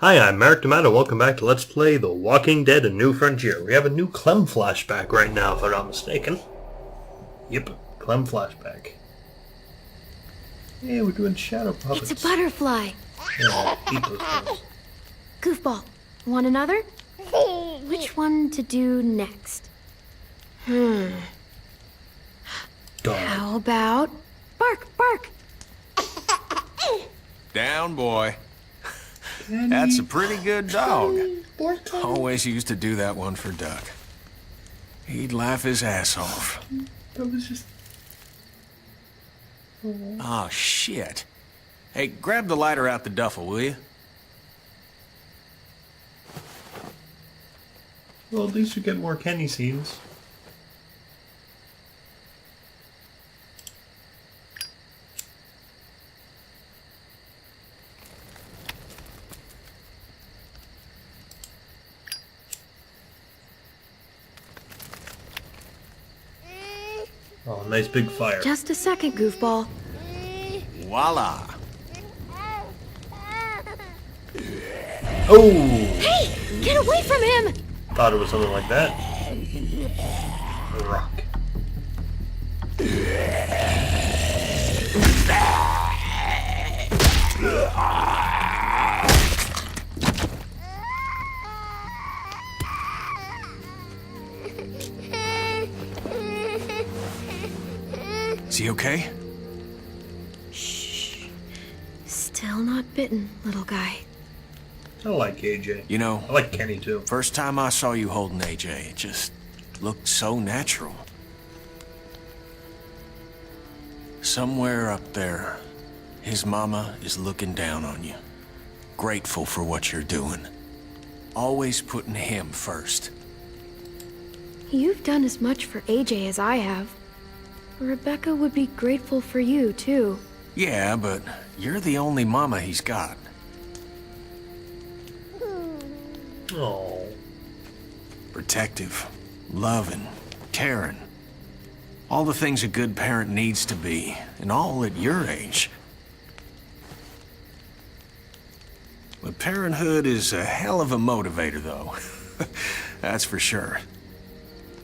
Hi, I'm Mark D'Amato. Welcome back to Let's Play The Walking Dead: A New Frontier. We have a new Clem flashback right now, if I'm not mistaken. Yep, Clem flashback. Hey, we're doing shadow puppets. It's a butterfly. Yeah, eat those things. Goofball, want another? Which one to do next? Dog. How about bark, bark? Down, boy. That's a pretty good dog. Kenny. Always used to do that one for Duck. He'd laugh his ass off. That was just... Oh, shit. Hey, grab the lighter out the duffel, will you? Well, at least we get more Kenny scenes. Oh, nice big fire. Just a second, Goofball. Voila. Oh! Hey, get away from him! Thought it was something like that. A rock. Is he okay? Shh. Still not bitten, little guy. I like AJ. You know, I like Kenny too. first time I saw you holding AJ, it just looked so natural. Somewhere up there, his mama is looking down on you. Grateful for what you're doing. Always putting him first. You've done as much for AJ as I have. Rebecca would be grateful for you, too. Yeah, but you're the only mama he's got. Oh. Protective, loving, caring. All the things a good parent needs to be, and all at your age. But parenthood is a hell of a motivator, though. That's for sure.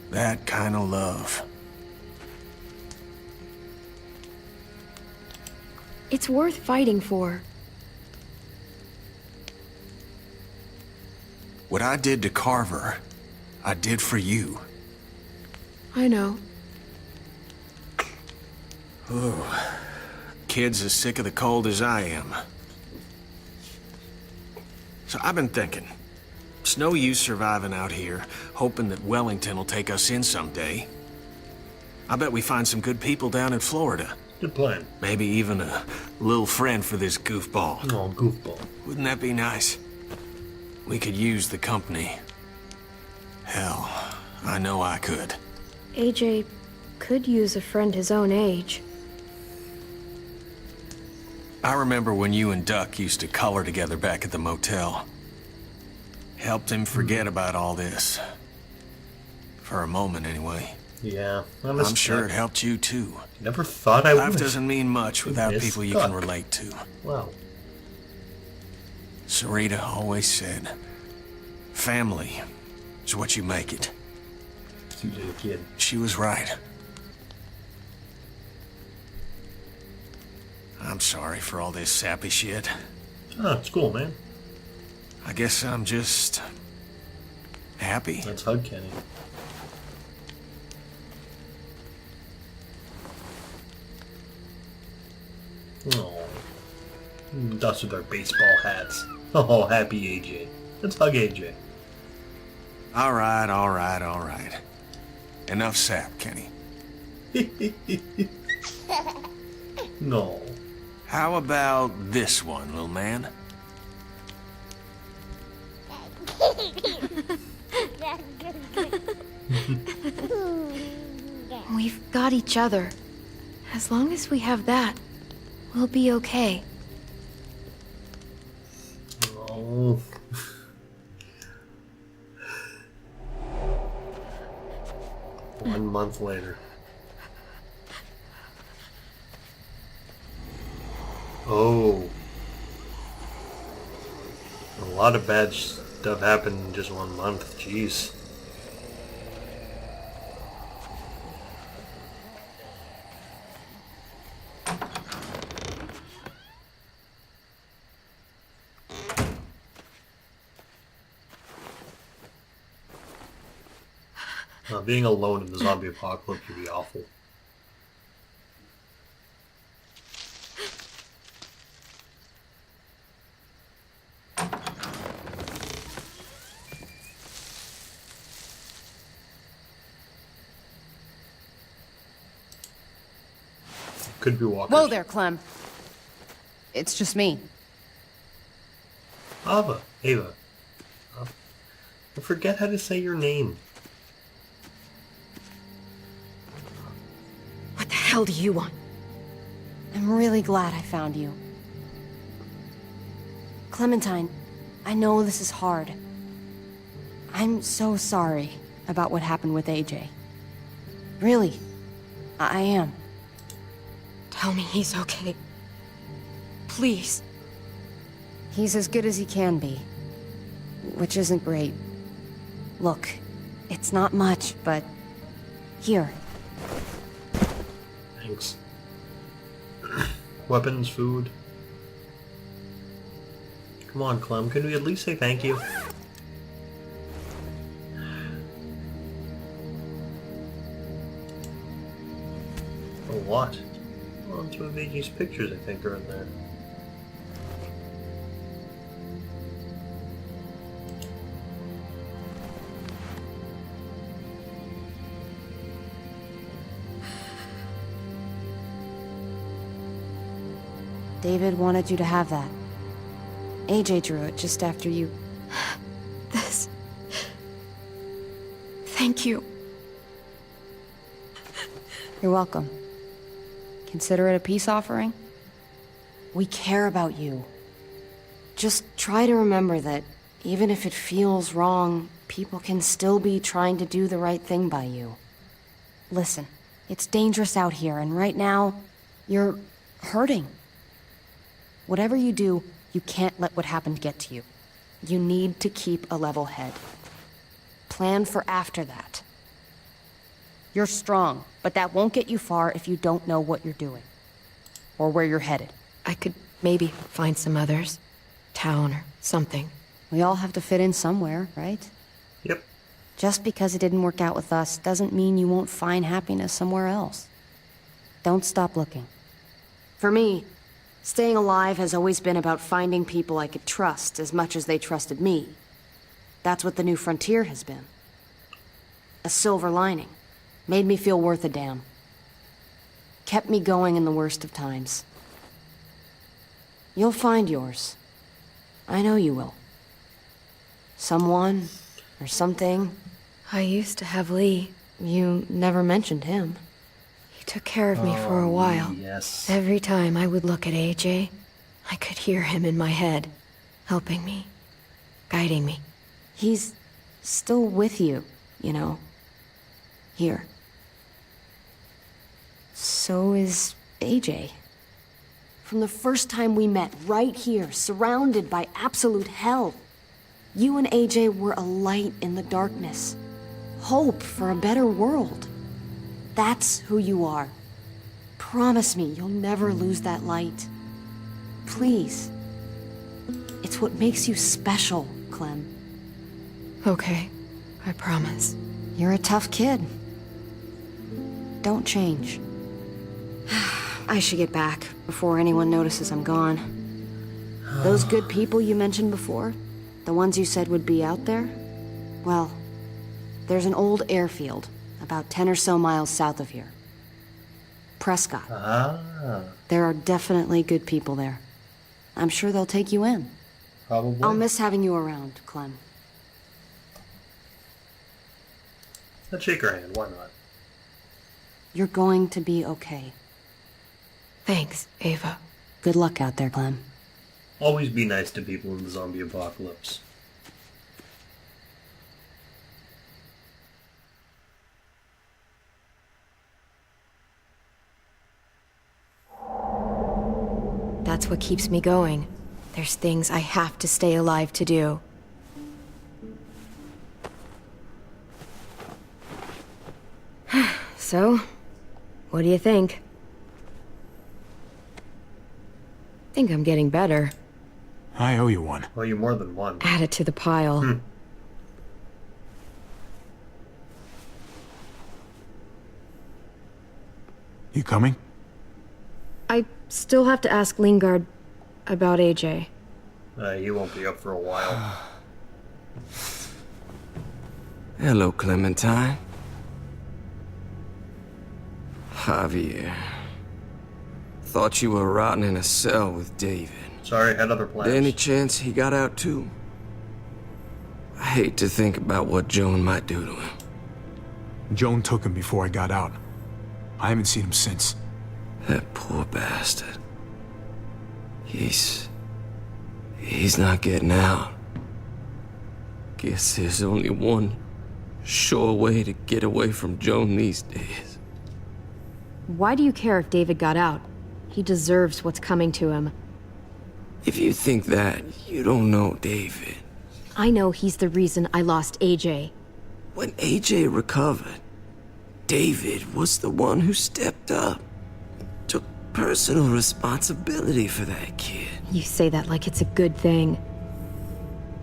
That kind of love. It's worth fighting for. What I did to Carver, I did for you. I know. Ooh. Kid's as sick of the cold as I am. So I've been thinking. It's no use surviving out here, hoping that Wellington will take us in someday. I bet we find some good people down in Florida. Good plan. Maybe even a little friend for this goofball. Oh, goofball. Wouldn't that be nice? We could use the company. Hell, I know I could. AJ could use a friend his own age. I remember when you and Duck used to color together back at the motel. Helped him forget about all this. For a moment, anyway. Yeah. I'm sure it helped you, too. Never thought I would. Life doesn't mean much without Miss people you Duck. can relate to. Wow. Sarita always said, family is what you make it. Cute little kid. She was right. I'm sorry for all this sappy shit. Oh, it's cool, man. I guess I'm just... happy. Let's hug Kenny. Oh. Us with our baseball hats. Oh, happy AJ. Let's hug AJ. All right, all right, all right. Enough sap, Kenny. No. How about this one, little man? We've got each other. As long as we have that, we'll be okay. Oh. 1 month later. Oh. A lot lot of bad stuff happened in just 1 month. Jeez. Being alone in the zombie apocalypse would be awful. Could be walkers. Whoa there, Clem. It's just me. Ava. I forget how to say your name. What the hell do you want? I'm really glad I found you. Clementine, I know this is hard. I'm so sorry about what happened with AJ. Really, I am. Tell me he's okay. Please. He's as good as he can be, which isn't great. Look, it's not much, but here. Thanks. Weapons, food. Come on, Clem, can we at least say thank you? A lot. Well, some of AJ's pictures, I think, are in there. David wanted you to have that. AJ drew it just after you... This... Thank you. You're welcome. Consider it a peace offering? We care about you. Just try to remember that even if it feels wrong, people can still be trying to do the right thing by you. Listen, it's dangerous out here, and right now, you're hurting. Whatever you do, you can't let what happened get to you. You need to keep a level head. Plan for after that. You're strong, but that won't get you far if you don't know what you're doing. Or where you're headed. I could maybe find some others. Town or something. We all have to fit in somewhere, right? Yep. Just because it didn't work out with us doesn't mean you won't find happiness somewhere else. Don't stop looking. For me, staying alive has always been about finding people I could trust as much as they trusted me. That's what the new frontier has been. A silver lining. Made me feel worth a damn. Kept me going in the worst of times. You'll find yours. I know you will. Someone, or something. I used to have Lee. You never mentioned him. He took care of me for a while. Yes. Every time I would look at AJ, I could hear him in my head, helping me, guiding me. He's still with you, you know. Here. So is AJ. From the first time we met, right here, surrounded by absolute hell, you and AJ were a light in the darkness. Hope for a better world. That's who you are. Promise me you'll never lose that light. Please. It's what makes you special, Clem. Okay, I promise. You're a tough kid. Don't change. I should get back before anyone notices I'm gone. Those good people you mentioned before, the ones you said would be out there, well, there's an old airfield about 10 or so miles south of here. Prescott. Ah. There are definitely good people there. I'm sure they'll take you in. Probably. I'll miss having you around, Clem. Let's shake her hand, why not? You're going to be okay. Thanks, Ava. Good luck out there, Clem. Always be nice to people in the zombie apocalypse. That's what keeps me going. There's things I have to stay alive to do. So, what do you think? Think I'm getting better. I owe you one. Well, you more than one. Add it to the pile. You coming? I still have to ask Lingard about AJ. He won't be up for a while. Hello, Clementine. Javier. Thought you were rotting in a cell with David. Sorry, had other plans. Any chance he got out too? I hate to think about what Joan might do to him. Joan took him before I got out. I haven't seen him since. That poor bastard. He's not getting out. Guess there's only one sure way to get away from Joan these days. Why do you care if David got out? He deserves what's coming to him. If you think that, you don't know David. I know he's the reason I lost AJ. When AJ recovered, David was the one who stepped up. Took personal responsibility for that kid. You say that like it's a good thing.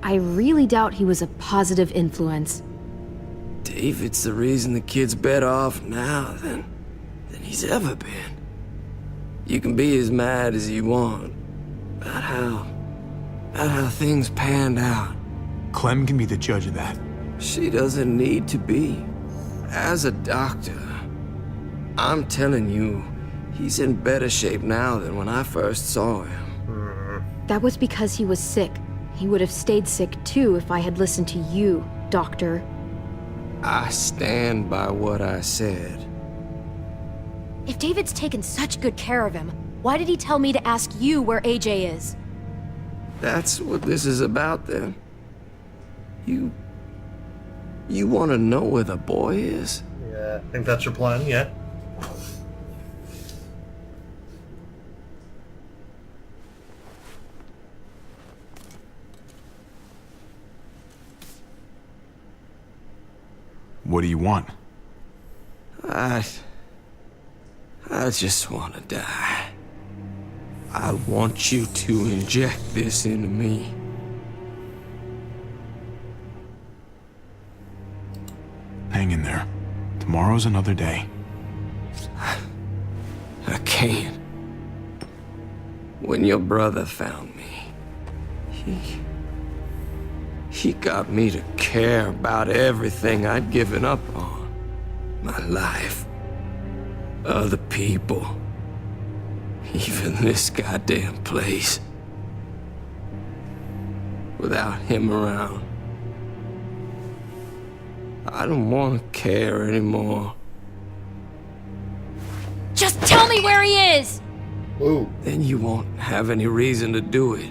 I really doubt he was a positive influence. David's the reason the kid's better off now than he's ever been. You can be as mad as you want about how things panned out. Clem can be the judge of that. She doesn't need to be. As a doctor, I'm telling you, he's in better shape now than when I first saw him. That was because he was sick. He would have stayed sick too if I had listened to you, Doctor. I stand by what I said. If David's taken such good care of him, why did he tell me to ask you where AJ is? That's what this is about, then. You want to know where the boy is? Yeah, I think that's your plan, yeah. What do you want? I just want to die. I want you to inject this into me. Hang in there. Tomorrow's another day. I can't. When your brother found me, he got me to care about everything I'd given up on. My life. Other people. Even this goddamn place. Without him around, I don't want to care anymore. Just tell me where he is! Ooh. Then you won't have any reason to do it.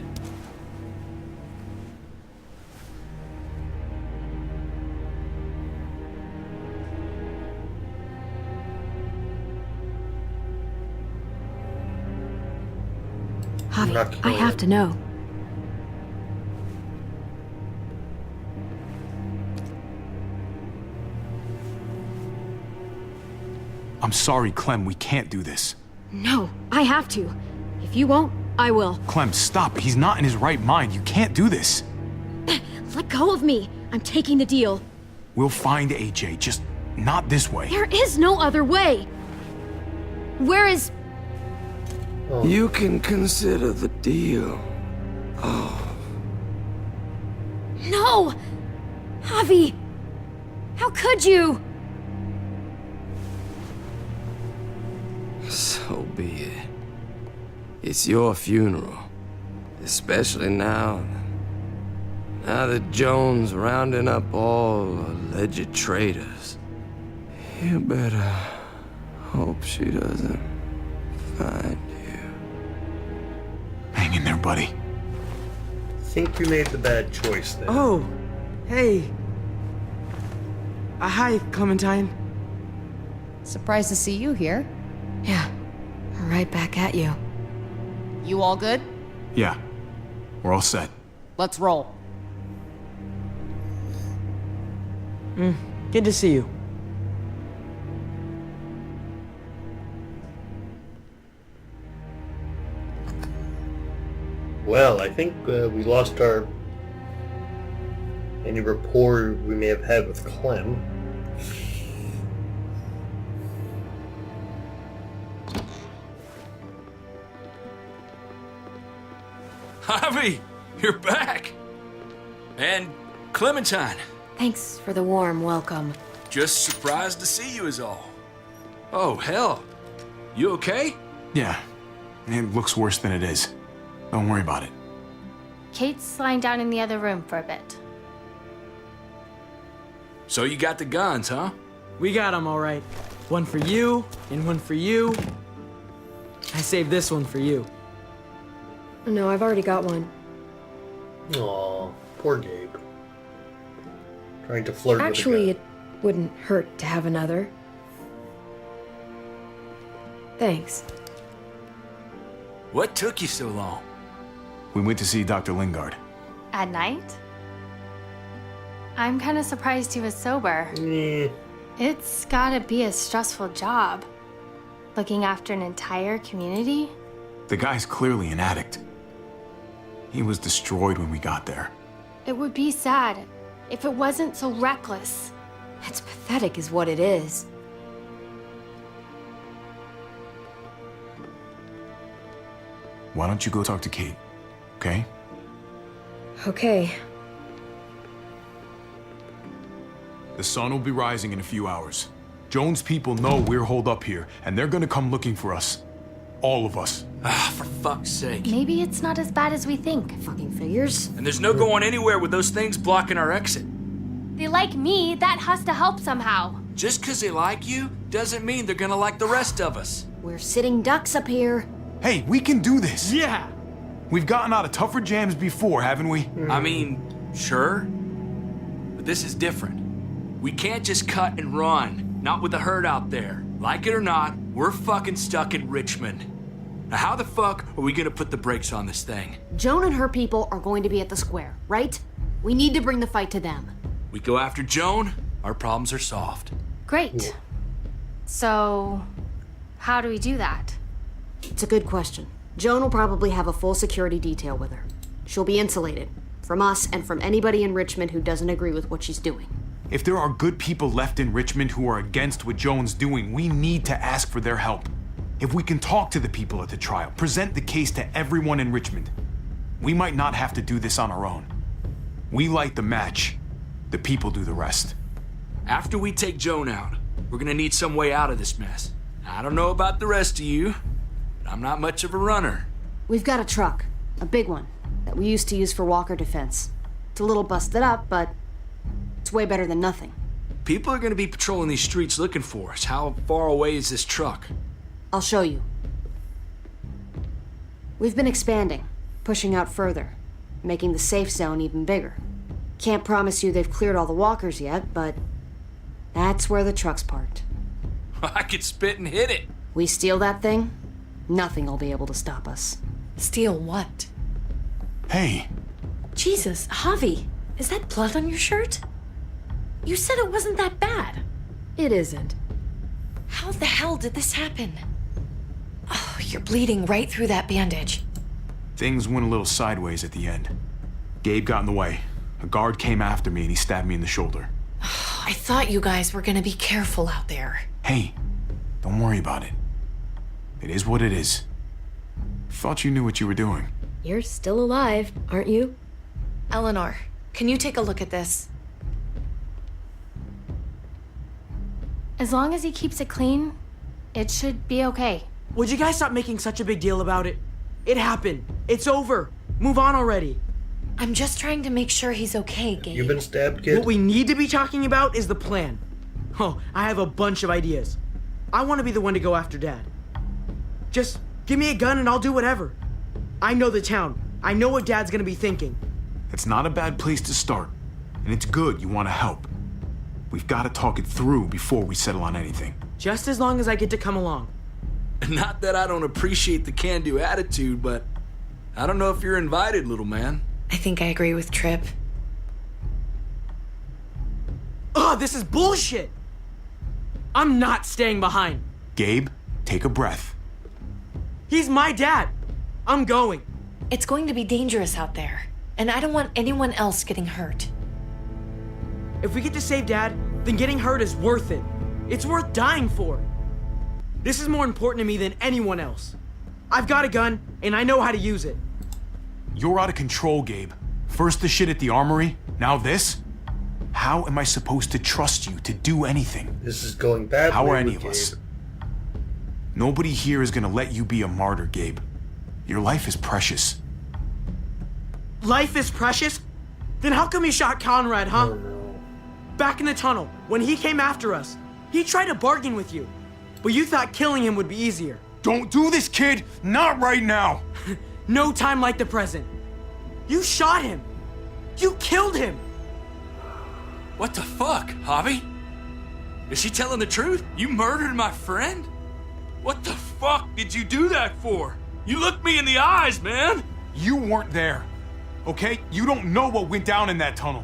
Javi, I have to know. I'm sorry, Clem, we can't do this. No, I have to. If you won't, I will. Clem, stop. He's not in his right mind. You can't do this. Let go of me. I'm taking the deal. We'll find AJ, just not this way. There is no other way. Where is... You can consider the deal. No! Javi! How could you? So be it. It's your funeral. Especially now that Joan's rounding up all alleged traitors. You better hope she doesn't find you. Hang in there, buddy. Think you made the bad choice there. Oh, hey. Hi, Clementine. Surprised to see you here. Yeah, right back at you. You all good? Yeah. We're all set. Let's roll. Good to see you. Well, I think we lost any rapport we may have had with Clem. Javi, you're back! And Clementine. Thanks for the warm welcome. Just surprised to see you is all. Oh, hell. You okay? Yeah. It looks worse than it is. Don't worry about it. Kate's lying down in the other room for a bit. So you got the guns, huh? We got them all right. One for you, and one for you. I saved this one for you. No, I've already got one. Aw, poor Gabe. Trying to flirt Actually, with it wouldn't hurt to have another. Thanks. What took you so long? We went to see Dr. Lingard. At night? I'm kind of surprised he was sober. a guy. It's gotta be a stressful job. Looking after an entire community? The guy's clearly an addict. He was destroyed when we got there. It would be sad if it wasn't so reckless. It's pathetic is what it is. Why don't you go talk to Kate, okay? Okay. The sun will be rising in a few hours. Joan's people know we're holed up here, and they're gonna come looking for us. All of us. Ah, for fuck's sake. Maybe it's not as bad as we think. Fucking figures. And there's no going anywhere with those things blocking our exit. They like me, that has to help somehow. Just 'cause they like you doesn't mean they're gonna like the rest of us. We're sitting ducks up here. Hey, we can do this! Yeah! We've gotten out of tougher jams before, haven't we? I mean, sure. But this is different. We can't just cut and run. Not with the herd out there. Like it or not, we're fucking stuck in Richmond. Now how the fuck are we gonna put the brakes on this thing? Joan and her people are going to be at the square, right? We need to bring the fight to them. We go after Joan, our problems are solved. Great. So, how do we do that? It's a good question. Joan will probably have a full security detail with her. She'll be insulated. From us and from anybody in Richmond who doesn't agree with what she's doing. If there are good people left in Richmond who are against what Joan's doing, we need to ask for their help. If we can talk to the people at the trial, present the case to everyone in Richmond, we might not have to do this on our own. We light the match. The people do the rest. After we take Joan out, we're gonna need some way out of this mess. I don't know about the rest of you, but I'm not much of a runner. We've got a truck. A big one. That we used to use for walker defense. It's a little busted up, but it's way better than nothing. People are gonna be patrolling these streets looking for us. How far away is this truck? I'll show you. We've been expanding, pushing out further, making the safe zone even bigger. Can't promise you they've cleared all the walkers yet, but that's where the truck's parked. I could spit and hit it. We steal that thing, nothing will be able to stop us. Steal what? Hey, Jesus, Javi, is that blood on your shirt? You said it wasn't that bad. It isn't. How the hell did this happen? Oh, you're bleeding right through that bandage. things went a little sideways at the end. Gabe got in the way. A guard came after me and he stabbed me in the shoulder. I thought you guys were gonna be careful out there. Hey, don't worry about it. It is what it is. Thought you knew what you were doing. You're still alive, aren't you? Eleanor, can you take a look at this? As long as he keeps it clean, it should be okay. Would you guys stop making such a big deal about it? It happened. It's over. Move on already. I'm just trying to make sure he's okay, Gabe. You've been stabbed, kid? What we need to be talking about is the plan. Oh, I have a bunch of ideas. I want to be the one to go after Dad. Just give me a gun and I'll do whatever. I know the town. I know what Dad's gonna be thinking. It's not a bad place to start, and it's good you want to help. We've got to talk it through before we settle on anything. Just as long as I get to come along. Not that I don't appreciate the can-do attitude, but I don't know if you're invited, little man. I think I agree with Tripp. Ugh, this is bullshit! I'm not staying behind. Gabe, take a breath. He's my dad. I'm going. It's going to be dangerous out there, and I don't want anyone else getting hurt. If we get to save Dad, then getting hurt is worth it. It's worth dying for. This is more important to me than anyone else. I've got a gun, and I know how to use it. You're out of control, Gabe. First the shit at the armory, now this? How am I supposed to trust you to do anything? This is going badly. How are any with of us? Gabe. Nobody here is gonna let you be a martyr, Gabe. Your life is precious. Life is precious? Then how come you shot Conrad, huh? Oh no. Back in the tunnel, when he came after us, he tried to bargain with you. But you thought killing him would be easier. Don't do this, kid! Not right now! No time like the present. You shot him. You killed him. What the fuck, Javi? Is she telling the truth? You murdered my friend? What the fuck did you do that for? You looked me in the eyes, man! You weren't there, okay? You don't know what went down in that tunnel.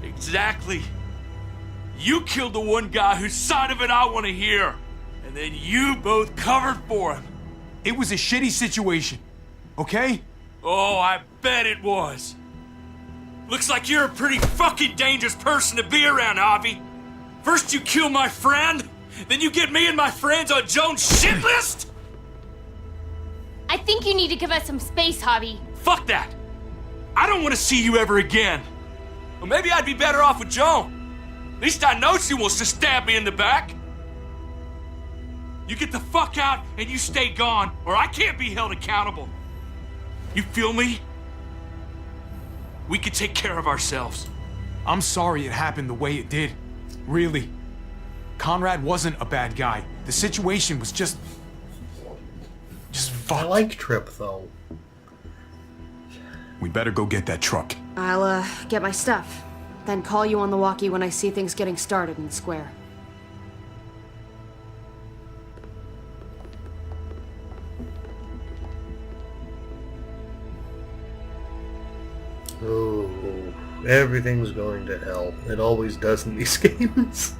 Exactly. You killed the one guy whose side of it I want to hear. And then you both covered for him. It was a shitty situation, okay? Oh, I bet it was. Looks like you're a pretty fucking dangerous person to be around, Javi. First you kill my friend, then you get me and my friends on Jones' shit list? I think you need to give us some space, Javi. Fuck that. I don't want to see you ever again. Well, maybe I'd be better off with Joan. At least I know she wants to stab me in the back. You get the fuck out and you stay gone, or I can't be held accountable. You feel me? We can take care of ourselves. I'm sorry it happened the way it did. Really. Conrad wasn't a bad guy. The situation was just I fucked. like Tripp though. We better go get that truck. I'll, get my stuff. Then call you on the walkie when I see things getting started in the square. Oh, everything's going to hell. It always does in these games.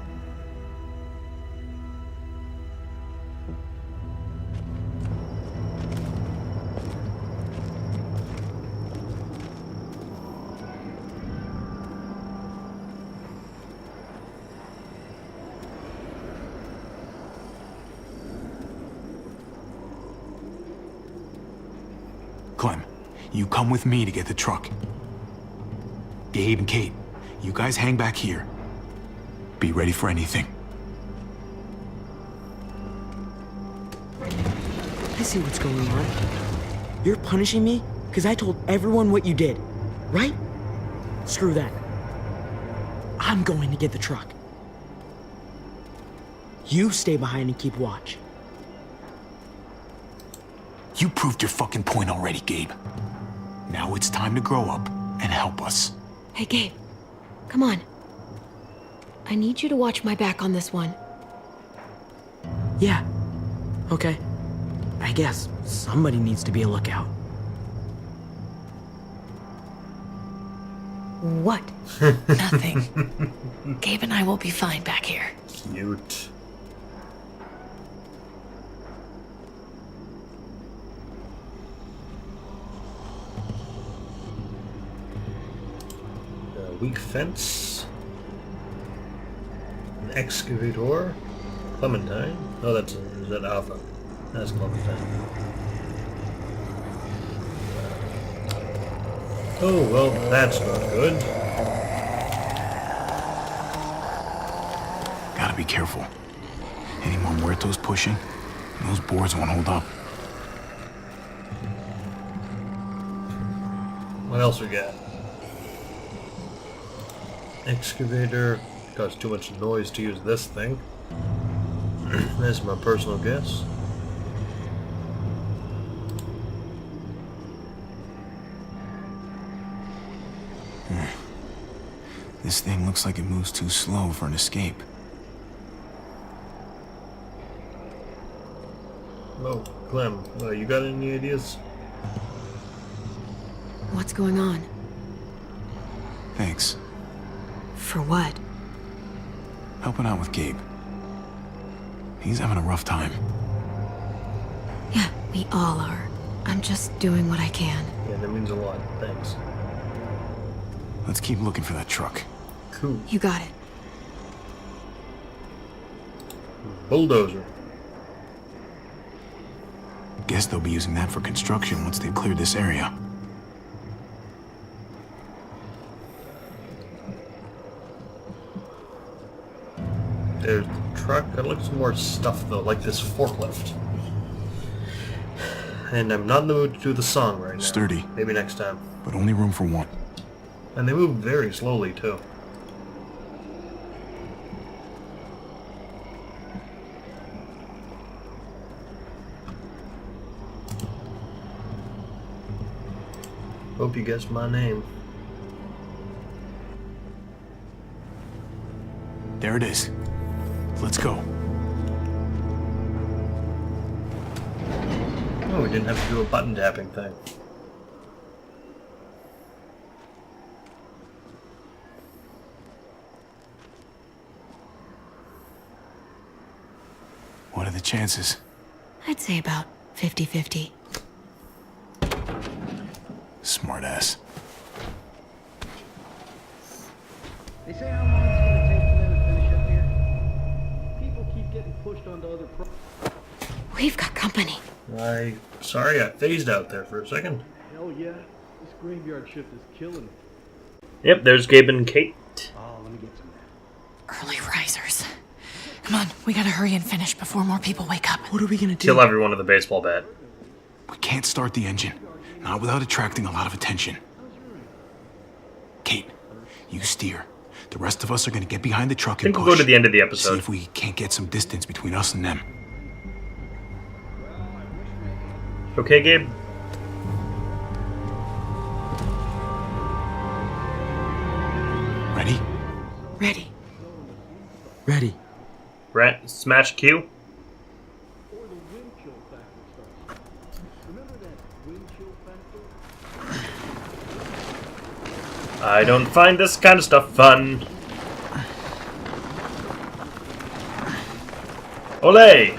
Clem, you come with me to get the truck. Gabe and Kate, you guys hang back here. Be ready for anything. I see what's going on. You're punishing me because I told everyone what you did, right? Screw that. I'm going to get the truck. You stay behind and keep watch. You proved your fucking point already, Gabe. Now it's time to grow up and help us. Hey, Gabe. Come on. I need you to watch my back on this one. Yeah. Okay. I guess somebody needs to be a lookout. What? Nothing. Gabe and I will be fine back here. Cute. Weak fence. An excavator. Clementine. Oh, is that Alpha? That's Clementine. Oh, well, that's not good. Gotta be careful. Any more muertos pushing, and those boards won't hold up. What else we got? Excavator. Causes too much noise to use this thing. That's my personal guess. This thing looks like it moves too slow for an escape. Oh, Clem, you got any ideas? What's going on? Thanks. For what? Helping out with Gabe. He's having a rough time. Yeah, we all are. I'm just doing what I can. Yeah, that means a lot. Thanks. Let's keep looking for that truck. Cool. You got it. Bulldozer. Guess they'll be using that for construction once they've cleared this area. There's the truck. I'd like some more stuff though, like this forklift. And I'm not in the mood to do the song right now. Sturdy. Maybe next time. But only room for one. And they move very slowly too. Hope you guessed my name. There it is. Let's go. Oh, we didn't have to do a button tapping thing. What are the chances? I'd say about 50-50. Smartass. They say how long it's gonna take for them to finish up here. People keep getting pushed onto other We've got company. Sorry, I phased out there for a second. Hell yeah. This graveyard shift is killing me. Yep, there's Gabe and Kate. Oh, let me get some of that. Early risers. Come on, we gotta hurry and finish before more people wake up. What are we gonna do? Kill everyone with a baseball bat. We can't start the engine. Not without attracting a lot of attention. Kate, you steer. The rest of us are gonna get behind the truck I and think push. we'll go to the end of the See episode. if we can't get some distance between us and them. Okay, Gabe? Ready? Ready. Ready. Smash Q? Or the wind chill factor starts. Remember that wind chill factor? I don't find this kind of stuff fun. Olay!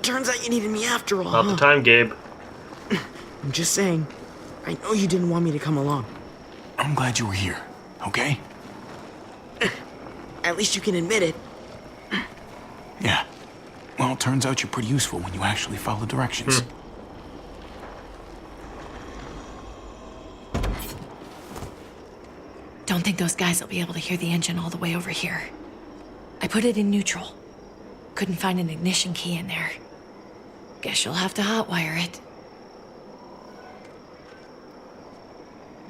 Turns out you needed me after all. Not the time, Gabe. I'm just saying. I know you didn't want me to come along. I'm glad you were here, okay? At least you can admit it. Yeah. Well, it turns out you're pretty useful when you actually follow directions. Don't think those guys will be able to hear the engine all the way over here. I put it in neutral. Couldn't find an ignition key in there. Guess you'll have to hotwire it.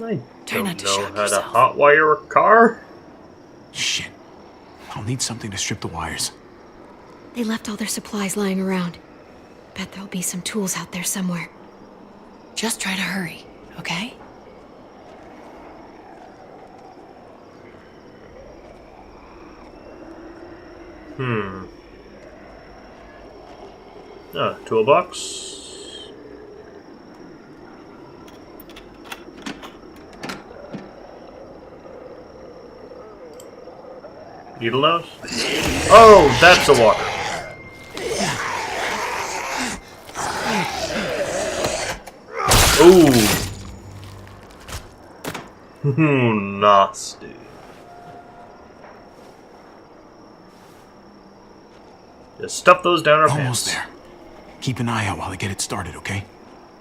I Try not don't to know shock how to yourself. hotwire a car. Shit. I'll need something to strip the wires. They left all their supplies lying around. Bet there'll be some tools out there somewhere. Just try to hurry, okay? Toolbox. Needle nose? Oh, that's a walker. Ooh. Nasty. Just stuff those down our Almost pants. there. Keep an eye out while I get it started, okay?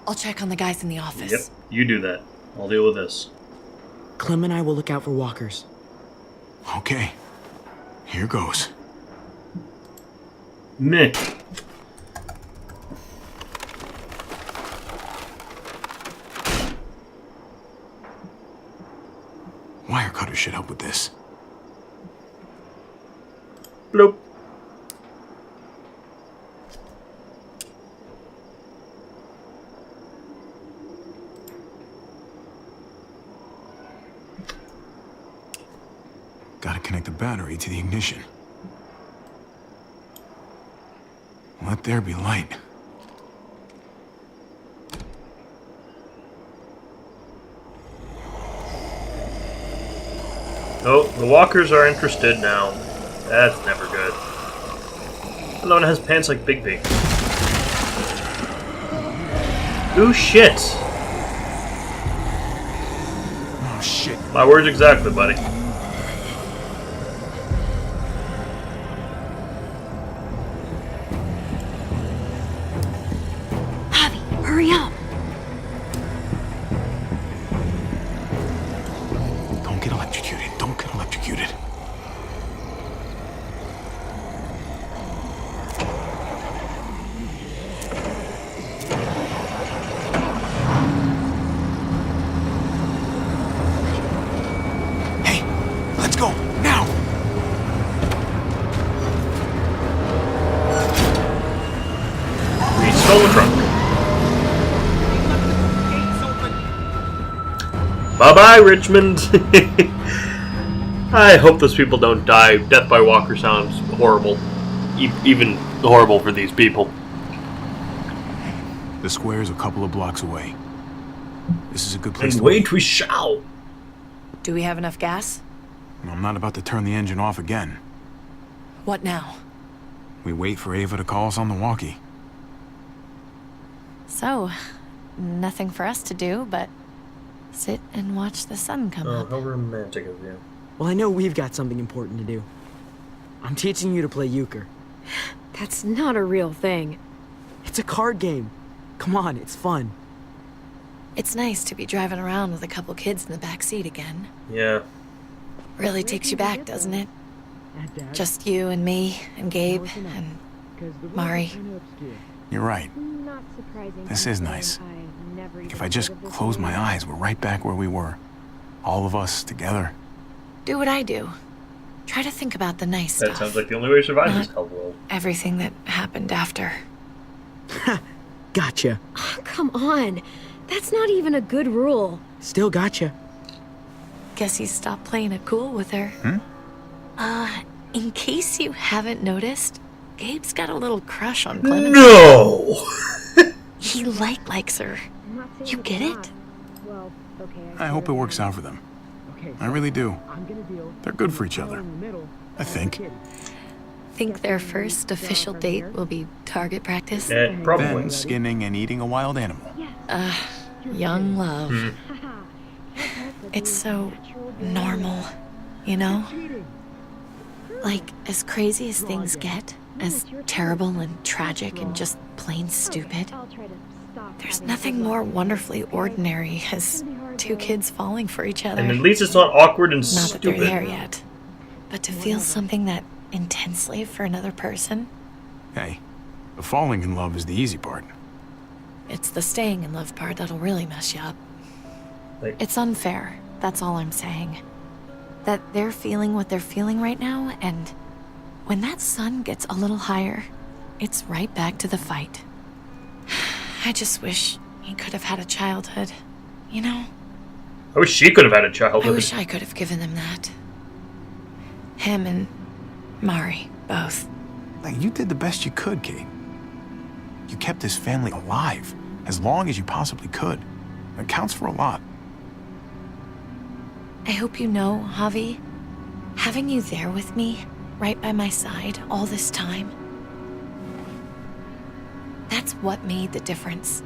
I'll check on the guys in the office. Yep, you do that. I'll deal with this. Clem and I will look out for walkers. Okay. Here goes. Meh. Wire cutter should help with this. Bloop. Gotta connect the battery to the ignition. Let there be light. Oh, the walkers are interested now. That's never good. Another one has pants like Big Big. Ooh, shit! Oh, shit. My words exactly, buddy. Javi, hurry up! Don't get electrocuted. Don't get electrocuted. Hey, let's go, now! We stole the trunk. Bye-bye, Richmond. I hope those people don't die. Death by walker sounds horrible. Even horrible for these people. The square's a couple of blocks away. This is a good place And to wait, we shall. Do we have enough gas? I'm not about to turn the engine off again. What now? We wait for Ava to call us on the walkie. So, nothing for us to do but sit and watch the sun come Oh, up. how romantic of you. Well, I know we've got something important to do. I'm teaching you to play euchre. That's not a real thing. It's a card game. Come on, it's fun. It's nice to be driving around with a couple kids in the back seat again. Yeah. Really takes you back, doesn't it? Just you and me and Gabe and Mari. You're right. This is nice. If I just close my eyes, we're right back where we were. All of us together. Do what I do. Try to think about the nice That stuff. sounds like the only way to survive this Not hell world. everything that happened after. Gotcha. Oh, come on. That's not even a good rule. Still gotcha. Guess he stopped playing it cool with her. In case you haven't noticed, Gabe's got a little crush on Clement. No! He likes her. You get it? I hope it works out for them. I really do. They're good for each other. I think. Think their first official date will be target practice? Probably. Then skinning and eating a wild animal. Young love. It's so normal, you know? Like, as crazy as things get, as terrible and tragic and just plain stupid, there's nothing more wonderfully ordinary as two kids falling for each other. And at least it's not awkward and Not that they're stupid. there yet. But to feel something that intensely for another person, Hey, the falling in love is the easy part. it's the staying in love part that'll really mess you up. Like- It's unfair, that's all I'm saying. That they're feeling what they're feeling right now, and when that sun gets a little higher, it's right back to the fight. I just wish he could have had a childhood, you know? I wish she could have had a I childhood. wish I could have given them that. Him and Mari, both. Like, you did the best you could, Kate. You kept this family alive as long as you possibly could. It counts for a lot. I hope you know, Javi, having you there with me, right by my side, all this time, that's what made the difference.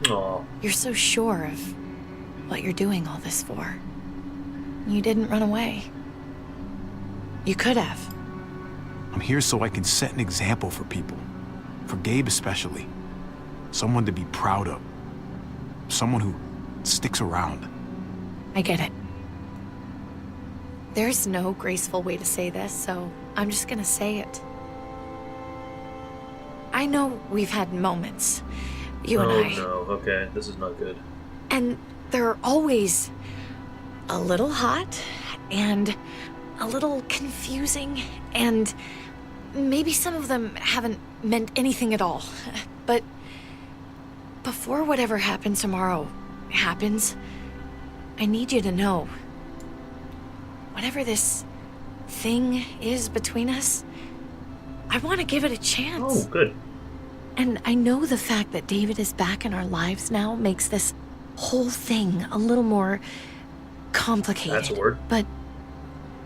Aw. You're so sure of what you're doing all this for. You didn't run away. You could have. I'm here so I can set an example for people. For Gabe especially. Someone to be proud of. Someone who sticks around. I get it. There's no graceful way to say this, so I'm just gonna say it. I know we've had moments, you and I. Oh no, okay, this is not good. And they're always a little hot and a little confusing, and maybe some of them haven't meant anything at all. But before whatever happens tomorrow happens, I need you to know, whatever this thing is between us, I want to give it a chance. Oh, good. And I know the fact that David is back in our lives now makes this whole thing a little more complicated. That's a word. But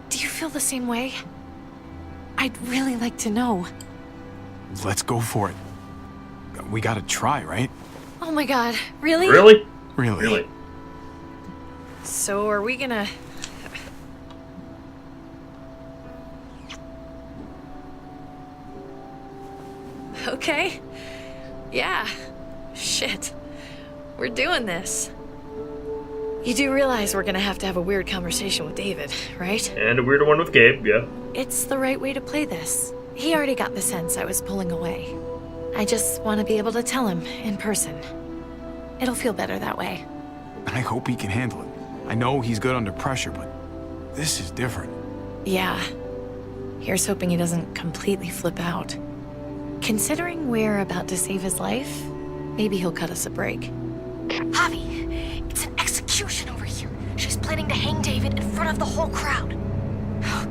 do you feel the same way? I'd really like to know. Let's go for it. We gotta try, right? Oh my god, really? Really? Really. So are we gonna... Okay. Yeah. Shit. We're doing this. You do realize we're gonna have to have a weird conversation with David, right? And a weirder one with Gabe, yeah. It's the right way to play this. He already got the sense I was pulling away. I just want to be able to tell him in person. It'll feel better that way. I hope he can handle it. I know he's good under pressure, but this is different. Yeah. Here's hoping he doesn't completely flip out. Considering we're about to save his life, maybe he'll cut us a break. Javi, it's an execution over here. She's planning to hang David in front of the whole crowd.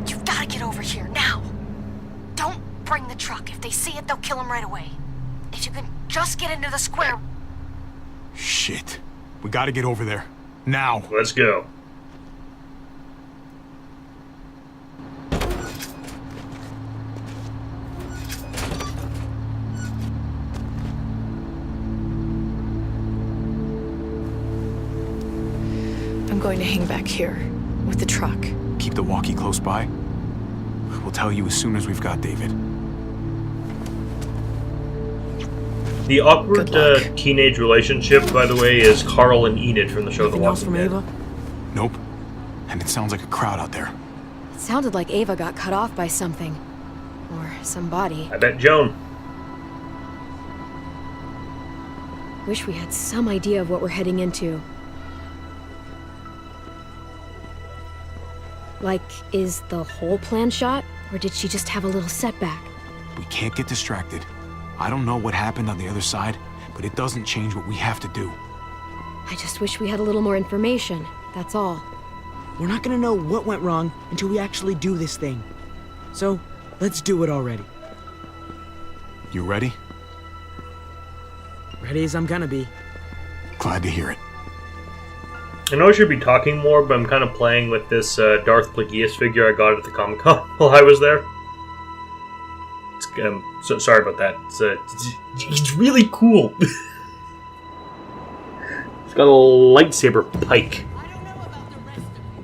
You've got to get over here, now. Don't bring the truck. If they see it, they'll kill him right away. If you can just get into the square... Shit. We gotta get over there. Now. Let's go. I'm going to hang back here with the truck. Keep the walkie close by. We'll tell you as soon as we've got David. The awkward teenage relationship, by the way, is Carl and Enid from the show The Anything else Walking from Dead. Ava? Nope. And it sounds like a crowd out there. It sounded like Ava got cut off by something. Or somebody. I bet Joan. Wish we had some idea of what we're heading into. Like, is the whole plan shot? Or did she just have a little setback? We can't get distracted. I don't know what happened on the other side, but it doesn't change what we have to do. I just wish we had a little more information, that's all. We're not gonna know what went wrong until we actually do this thing. So, let's do it already. You ready? Ready as I'm gonna be. Glad to hear it. I know I should be talking more, but I'm kind of playing with this Darth Plagueis figure I got at the Comic-Con while I was there. So sorry about that. It's really cool. It's got a lightsaber pike. I don't know about the rest of you,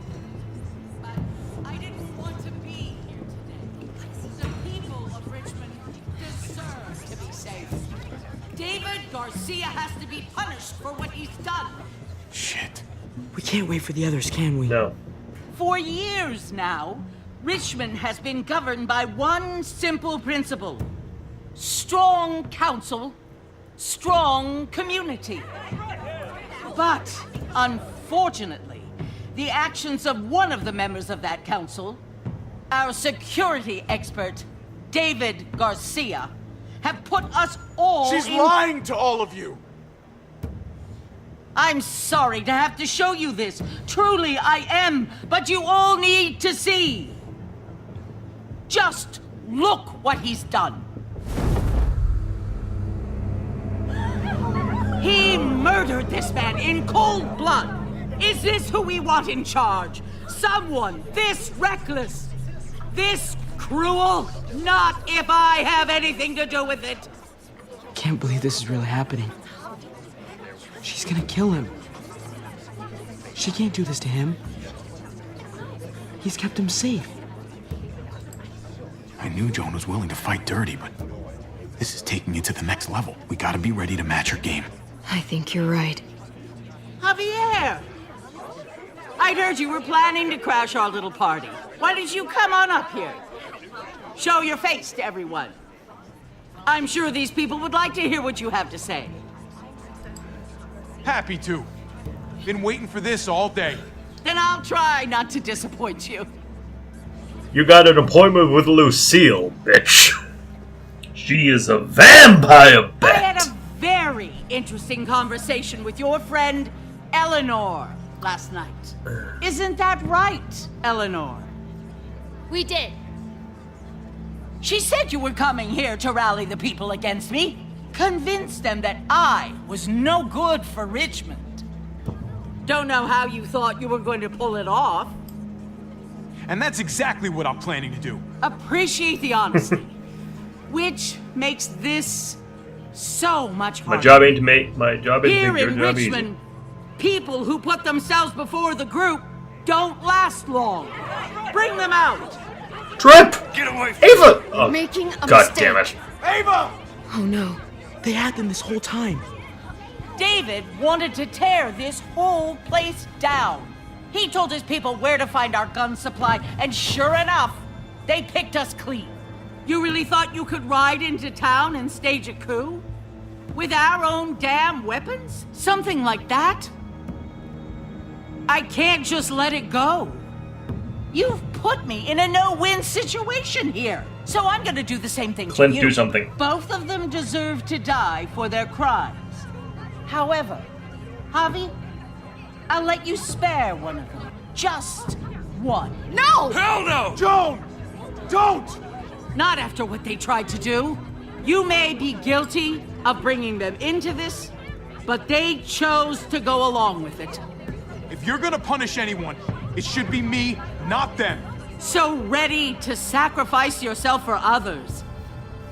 but I didn't want to be here today. The people of Richmond deserve to be safe. David Garcia has to be punished for what he's done. Shit. We can't wait for the others, can we? No. For years now, Richmond has been governed by one simple principle. Strong council, strong community. But, unfortunately, the actions of one of the members of that council, our security expert, David Garcia, have put us all She's lying to all of you! I'm sorry to have to show you this. Truly, I am. But you all need to see. Just look what he's done. He murdered this man in cold blood. Is this who we want in charge? Someone this reckless? This cruel? Not if I have anything to do with it. Can't believe this is really happening. She's gonna kill him. She can't do this to him. He's kept him safe. I knew Joan was willing to fight dirty, but this is taking it to the next level. We gotta be ready to match her game. I think you're right. Javier! I'd heard you were planning to crash our little party. Why did you come on up here? Show your face to everyone. I'm sure these people would like to hear what you have to say. Happy to. Been waiting for this all day. Then I'll try not to disappoint you. You got an appointment with Lucille, bitch. She is a vampire I had bat. a very interesting conversation with your friend, Eleanor, last night. Isn't that right, Eleanor? We did. She said you were coming here to rally the people against me. Convince them that I was no good for Richmond. Don't know how you thought you were going to pull it off. And that's exactly what I'm planning to do. Appreciate the honesty. Which makes this so much harder. My job ain't to make your job Here in easy. Richmond, people who put themselves before the group don't last long. Bring them out. Trip! Get away! Ava! Oh, Making a God mistake. damn it. Ava! Oh no, they had them this whole time. David wanted to tear this whole place down. He told his people where to find our gun supply, and sure enough, they picked us clean. You really thought you could ride into town and stage a coup? With our own damn weapons? Something like that? I can't just let it go. You've put me in a no-win situation here, so I'm gonna do the same thing Clint, to you. do something. Both of them deserve to die for their crimes. However, Javi, I'll let you spare one of them. Just one. No! Hell no! Joan! Don't! Not after what they tried to do. You may be guilty of bringing them into this, but they chose to go along with it. If you're gonna punish anyone, it should be me, not them. So ready to sacrifice yourself for others.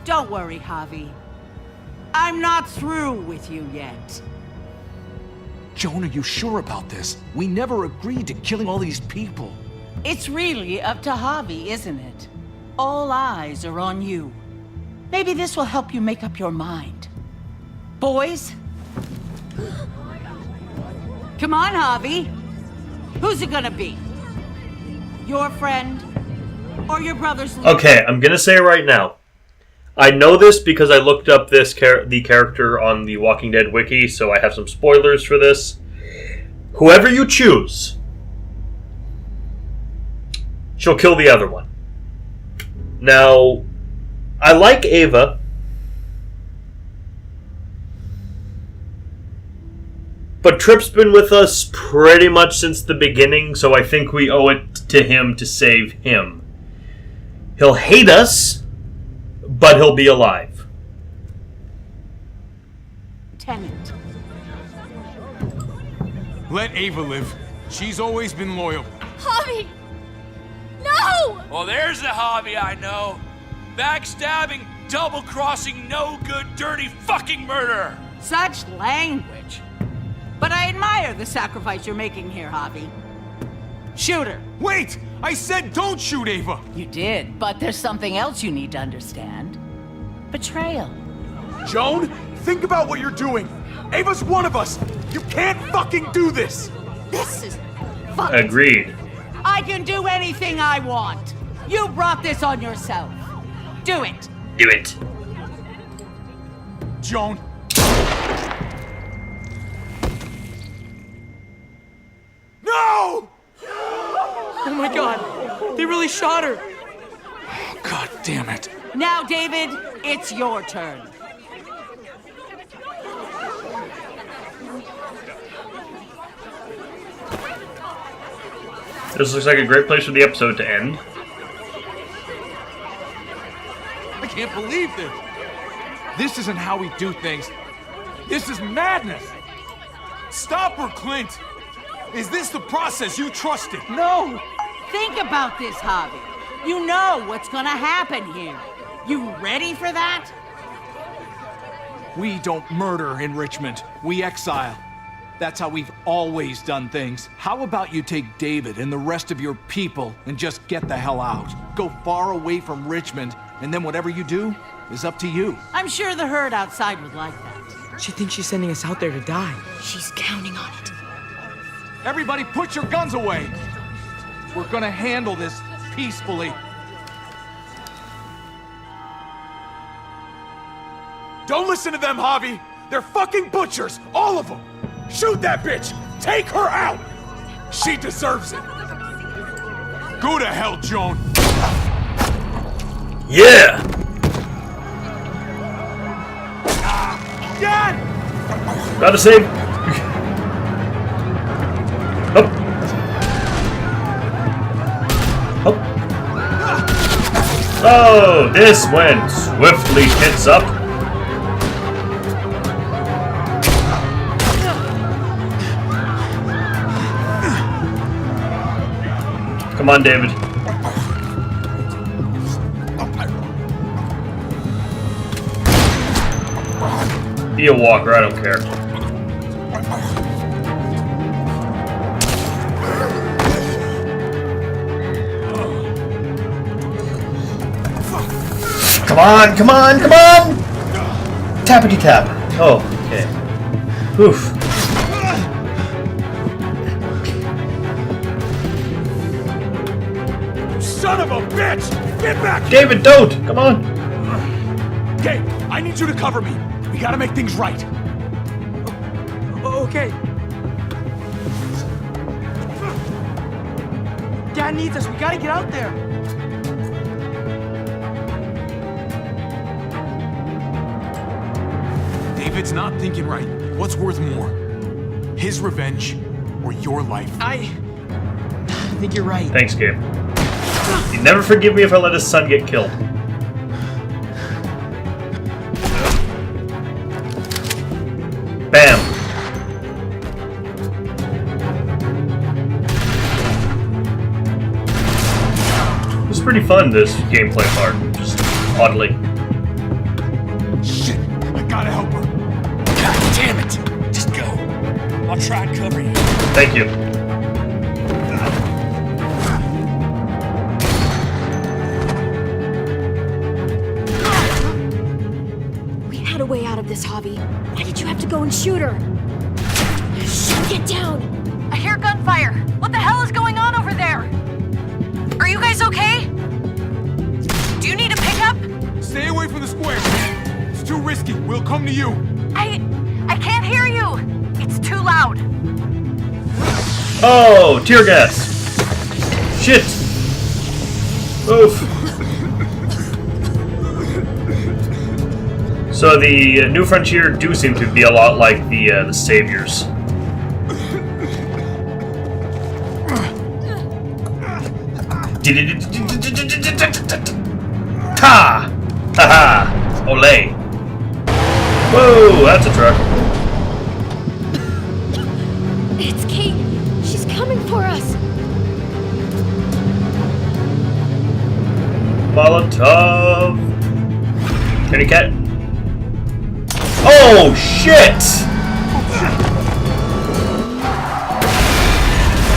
Don't worry, Javi. I'm not through with you yet. Joan, are you sure about this? We never agreed to killing all these people. It's really up to Javi, isn't it? All eyes are on you. Maybe this will help you make up your mind. Boys? Come on, Javi. Who's it gonna be? Your friend? Or your brother's... Okay, I'm gonna say it right now. I know this because I looked up the character on the Walking Dead wiki, so I have some spoilers for this. Whoever you choose, she'll kill the other one. Now, I like Ava. But Tripp's been with us pretty much since the beginning, so I think we owe it to him to save him. He'll hate us, but he'll be alive. Tenant. Let Ava live. She's always been loyal. Javi! No! Well, there's the hobby I know. Backstabbing, double-crossing, no-good, dirty fucking murderer. Such language. But I admire the sacrifice you're making here, Javi. Shoot her. Wait! I said don't shoot Ava! You did, but there's something else you need to understand. Betrayal. Joan, think about what you're doing. Ava's one of us. You can't fucking do this. This is fucked. Agreed. I can do anything I want. You brought this on yourself. Do it. Do it. Joan. No! Oh my god, they really shot her. God damn it. Now, David, it's your turn. This looks like a great place for the episode to end. I can't believe this. This isn't how we do things. This is madness. Stop her, Clint. Is this the process you trusted? No! Think about this, Javi. You know what's gonna happen here. You ready for that? We don't murder in Richmond. We exile. That's how we've always done things. How about you take David and the rest of your people and just get the hell out? Go far away from Richmond, and then whatever you do is up to you. I'm sure the herd outside would like that. She thinks she's sending us out there to die. She's counting on it. Everybody put your guns away. We're gonna handle this peacefully. Don't listen to them, Javi. They're fucking butchers, all of them. Shoot that bitch. Take her out. She deserves it. Go to hell, Joan. Yeah! Dad! Gotta save. Oh. Oh. Oh. So this went swiftly tits up. Come on, David. Be a walker, I don't care. Come on, come on, come on! Tappity tap. Oh, okay. Oof. Son of a bitch! Get back! David, don't! Come on! Okay, I need you to cover me. We gotta make things right. Okay. Dad needs us. We gotta get out there. David's not thinking right. What's worth more? His revenge or your life? I think you're right. Thanks, Gabe. He'd never forgive me if I let his son get killed. Bam! It was pretty fun, this gameplay part, just oddly. Shit! I gotta help her. God damn it! Just go. I'll try and cover you. Thank you. We had a way out of this, Hobby. Why did you have to go and shoot her? Get down! I hear gunfire. What the hell is going on over there? Are you guys okay? Do you need a pickup? Stay away from the square. It's too risky. We'll come to you. I can't hear you. It's too loud. Oh, tear gas! Shit! Oof. So the New Frontier do seem to be a lot like the Saviors. Ta! Ha-ha! Olay! Whoa, that's a truck. It's Kate. She's coming for us. Molotov. Kitty cat. Oh shit!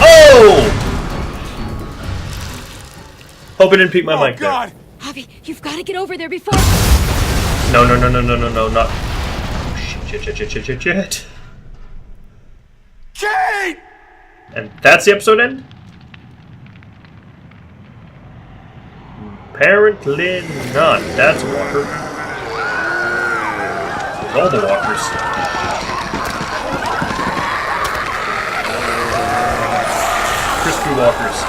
Oh! Hope it didn't peek my mic God. there. Hobby, you've got to get over there before... No, not... Oh, shit. Kate! And that's the episode end? Apparently not. That's Walker. There's all the Walkers. Crispy Walkers.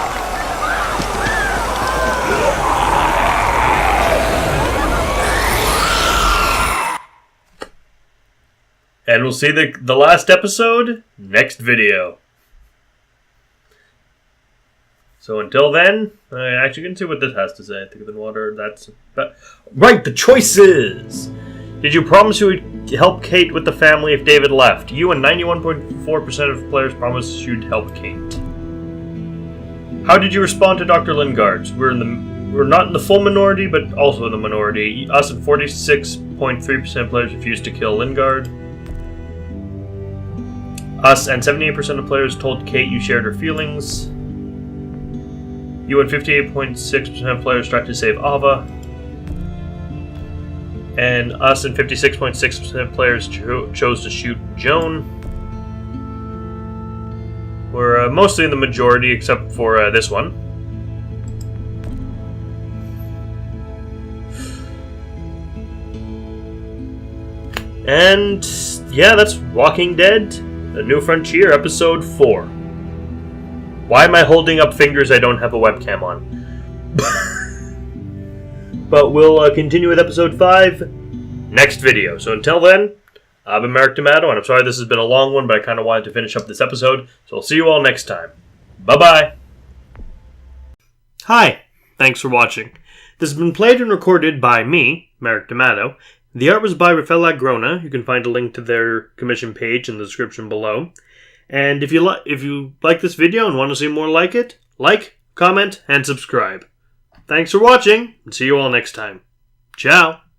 And we'll see the last episode next video. So until then, I actually can see what this has to say. Thicker than water, that's... Right, the choices! Did you promise you would help Kate with the family if David left? You and 91.4% of players promised you'd help Kate. How did you respond to Dr. Lingard's? We're not in the full minority, but also in the minority. Us and 46.3% of players refused to kill Lingard. Us and 78% of players told Kate you shared her feelings. You and 58.6% of players tried to save Ava. And us and 56.6% of players chose to shoot Joan. We're mostly in the majority, except for this one. And yeah, that's Walking Dead, A New Frontier, Episode 4. Why am I holding up fingers I don't have a webcam on? But we'll continue with Episode 5 next video. So until then, I've been Merrick D'Amato, and I'm sorry this has been a long one, but I kind of wanted to finish up this episode. So I'll see you all next time. Bye-bye. Hi. Thanks for watching. This has been played and recorded by me, Merrick D'Amato. The art was by Rafael Agrona. You can find a link to their commission page in the description below. And if you like this video and want to see more like it, like, comment, and subscribe. Thanks for watching, and see you all next time. Ciao!